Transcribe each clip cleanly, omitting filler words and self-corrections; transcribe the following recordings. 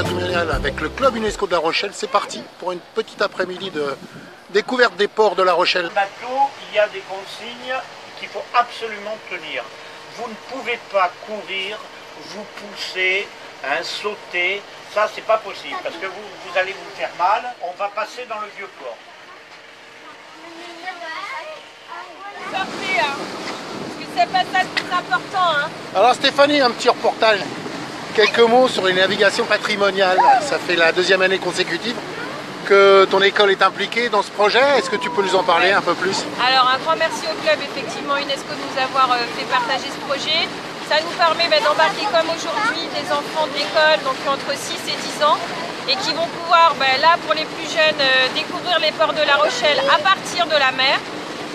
patrimoniale avec le club UNESCO de La Rochelle. C'est parti pour une petite après-midi de découverte des ports de La Rochelle. Le bateau, il y a des consignes qu'il faut absolument tenir. Vous ne pouvez pas courir, vous pousser, sauter. Ça, c'est pas possible parce que vous allez vous faire mal. On va passer dans le vieux port. Sortez, hein. C'est pas ça le plus important, hein. Alors Stéphanie, un petit reportage. Quelques mots sur les navigations patrimoniales. Ça fait la deuxième année consécutive que ton école est impliquée dans ce projet. Est-ce que tu peux nous en parler un peu plus? Alors un grand merci au club effectivement UNESCO de nous avoir fait partager ce projet. Ça nous permet d'embarquer comme aujourd'hui des enfants de l'école, donc entre 6 et 10 ans, et qui vont pouvoir, là pour les plus jeunes, découvrir les ports de La Rochelle à partir de la mer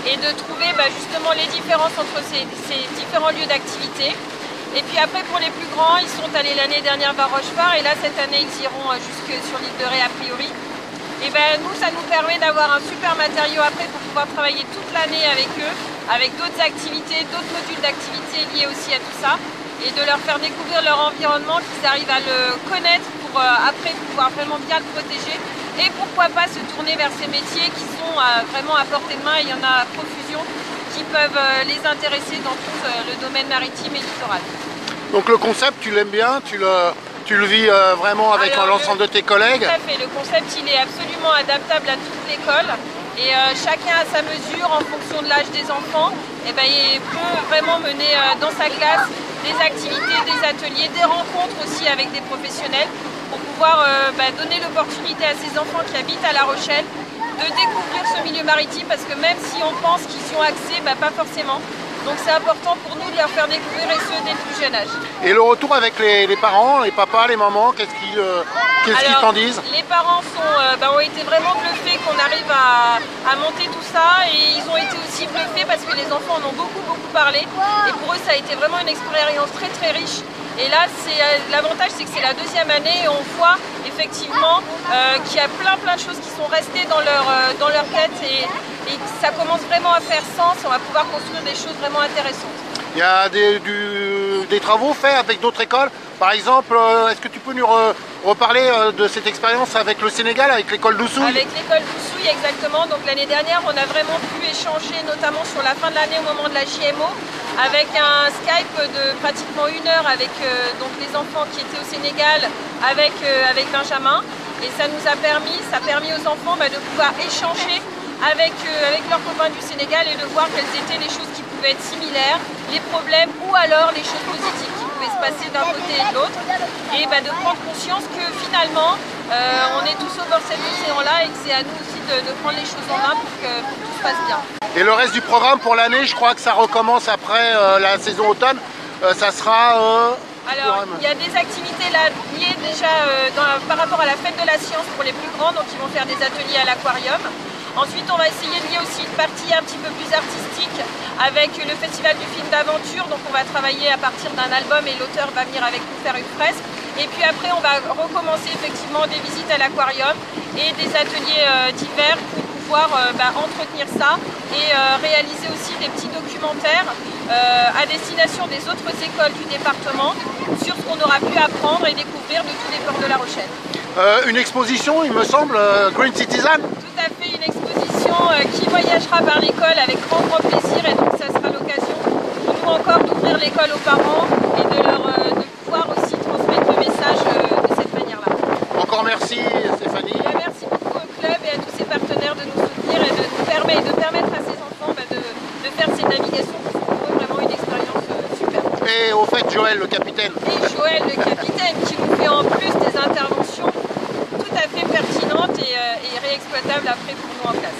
et de trouver justement les différences entre ces différents lieux d'activité. Et puis après pour les plus grands, ils sont allés l'année dernière vers Rochefort et là cette année ils iront jusque sur l'île de Ré a priori. Et nous ça nous permet d'avoir un super matériau après pour pouvoir travailler toute l'année avec eux, avec d'autres activités, d'autres modules d'activités liés aussi à tout ça, et de leur faire découvrir leur environnement, qu'ils arrivent à le connaître pour après pouvoir vraiment bien le protéger. Et pourquoi pas se tourner vers ces métiers qui sont vraiment à portée de main, et il y en a à profusion, qui peuvent les intéresser dans tout le domaine maritime et littoral. Donc le concept, tu l'aimes bien, tu le vis vraiment avec l'ensemble de tes collègues? Tout à fait, le concept il est absolument adaptable à toute l'école et chacun à sa mesure en fonction de l'âge des enfants. Il peut vraiment mener dans sa classe des activités, des ateliers, des rencontres aussi avec des professionnels pour pouvoir donner l'opportunité à ces enfants qui habitent à La Rochelle de découvrir ce milieu maritime, parce que même si on pense qu'ils y ont accès, pas forcément. Donc c'est important pour nous de leur faire découvrir, et ce dès le plus jeune âge. Et le retour avec les parents, les papas, les mamans, qu'est-ce qu'ils t'en disent? Les parents ont été vraiment bluffés qu'on arrive à monter tout ça, et ils ont été aussi bluffés parce que les enfants en ont beaucoup parlé, et pour eux ça a été vraiment une expérience très riche. Et là, l'avantage, c'est que c'est la deuxième année et on voit effectivement qu'il y a plein de choses qui sont restées dans leur tête et ça commence vraiment à faire sens. On va pouvoir construire des choses vraiment intéressantes. Il y a des travaux faits avec d'autres écoles. Par exemple, est-ce que tu peux nous reparler de cette expérience avec le Sénégal, avec l'école d'Oussouye? Avec l'école d'Oussouye, exactement. Donc l'année dernière, on a vraiment pu échanger, notamment sur la fin de l'année au moment de la JMO, avec un Skype de pratiquement 1 heure avec les enfants qui étaient au Sénégal, avec Benjamin. Et ça a permis aux enfants de pouvoir échanger avec leurs copains du Sénégal et de voir quelles étaient les choses qui pouvaient être similaires, les problèmes ou alors les choses positives qui pouvaient se passer d'un côté et de l'autre, et de prendre conscience que finalement on est tous au bord de cet océan-là et que c'est à nous aussi de prendre les choses en main pour que tout se passe bien. Et le reste du programme pour l'année, je crois que ça recommence après la saison automne, ça sera... Alors, il y a des activités là liées déjà par rapport à la fête de la science pour les plus grands, donc ils vont faire des ateliers à l'aquarium. Ensuite, on va essayer de lier aussi une partie un petit peu plus artistique avec le festival du film d'aventure. Donc on va travailler à partir d'un album et l'auteur va venir avec nous faire une fresque. Et puis après, on va recommencer effectivement des visites à l'aquarium et des ateliers d'hiver pour pouvoir entretenir ça et réaliser aussi des petits documentaires à destination des autres écoles du département sur ce qu'on aura pu apprendre et découvrir de tous les ports de La Rochelle. Une exposition, il me semble, Green Citizen? Tout à fait, une exposition qui voyagera par l'école avec grand plaisir, et donc ça sera l'occasion pour nous encore d'ouvrir l'école aux parents et de pouvoir aussi transmettre le message de cette manière-là. Encore merci Stéphanie. Merci beaucoup au club et à tous ses partenaires de nous soutenir et de permettre à ces enfants de faire ces navigations qui sont pour eux vraiment une expérience super. Et au fait Joël le capitaine. Et Joël le capitaine qui nous fait en plus des interventions tout à fait pertinentes et réexploitables après pour nous en classe.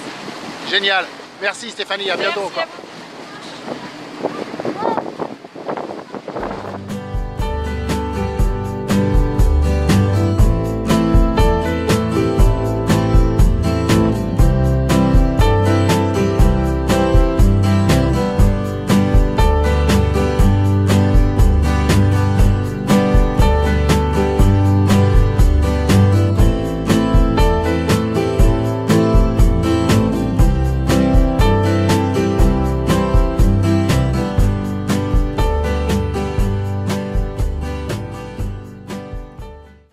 Génial. Merci Stéphanie, à bientôt. Merci à vous.